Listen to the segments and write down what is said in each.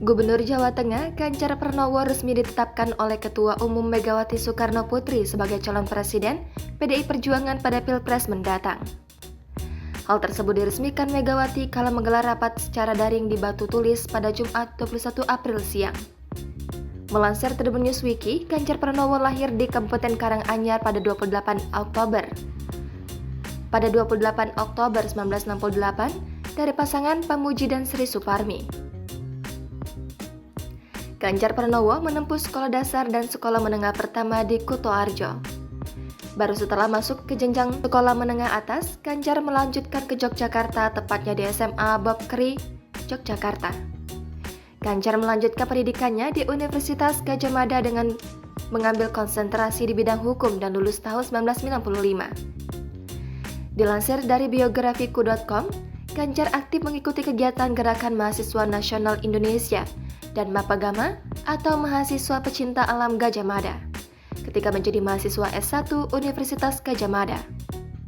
Gubernur Jawa Tengah Ganjar Pranowo resmi ditetapkan oleh Ketua Umum Megawati Soekarno Putri sebagai calon presiden PDI Perjuangan pada Pilpres mendatang. Hal tersebut diresmikan Megawati kala menggelar rapat secara daring di Batu Tulis pada Jumat 21 April siang. Melansir Tribun News Wiki, Ganjar Pranowo lahir di Kabupaten Karanganyar pada 28 Oktober. Pada 28 Oktober 1968 dari pasangan Pamuji dan Sri Suparmi. Ganjar Pranowo menempuh sekolah dasar dan sekolah menengah pertama di Kutoarjo. Baru setelah masuk ke jenjang sekolah menengah atas, Ganjar melanjutkan ke Yogyakarta, tepatnya di SMA Bob Kri, Yogyakarta. Ganjar melanjutkan pendidikannya di Universitas Gadjah Mada dengan mengambil konsentrasi di bidang hukum dan lulus tahun 1995. Dilansir dari biografiku.com, Ganjar aktif mengikuti kegiatan Gerakan Mahasiswa Nasional Indonesia dan Mapagama atau Mahasiswa Pecinta Alam Gadjah Mada. Ketika menjadi mahasiswa S1 Universitas Gadjah Mada,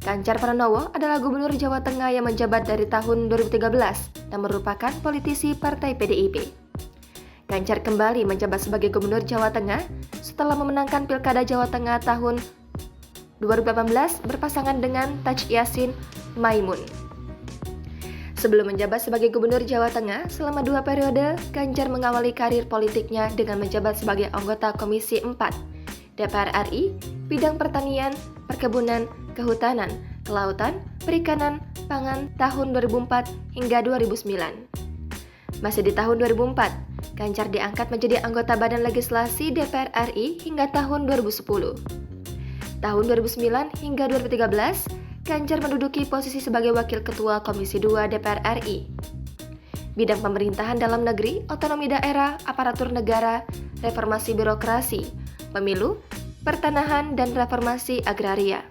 Ganjar Pranowo adalah Gubernur Jawa Tengah yang menjabat dari tahun 2013 dan merupakan politisi Partai PDIP. Ganjar kembali menjabat sebagai Gubernur Jawa Tengah setelah memenangkan Pilkada Jawa Tengah tahun 2018 berpasangan dengan Taj Yassin Maimun. Sebelum menjabat sebagai Gubernur Jawa Tengah, selama 2 periode, Ganjar mengawali karir politiknya dengan menjabat sebagai anggota Komisi 4 DPR RI, bidang pertanian, perkebunan, kehutanan, kelautan, perikanan, pangan tahun 2004 hingga 2009. Masih di tahun 2004, Ganjar diangkat menjadi anggota Badan Legislasi DPR RI hingga tahun 2010. Tahun 2009 hingga 2013, Ganjar menduduki posisi sebagai Wakil Ketua Komisi 2 DPR RI. Bidang pemerintahan dalam negeri, otonomi daerah, aparatur negara, reformasi birokrasi, pemilu, pertanahan, dan reformasi agraria.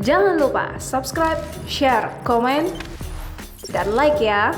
Jangan lupa subscribe, share, komen, dan like ya!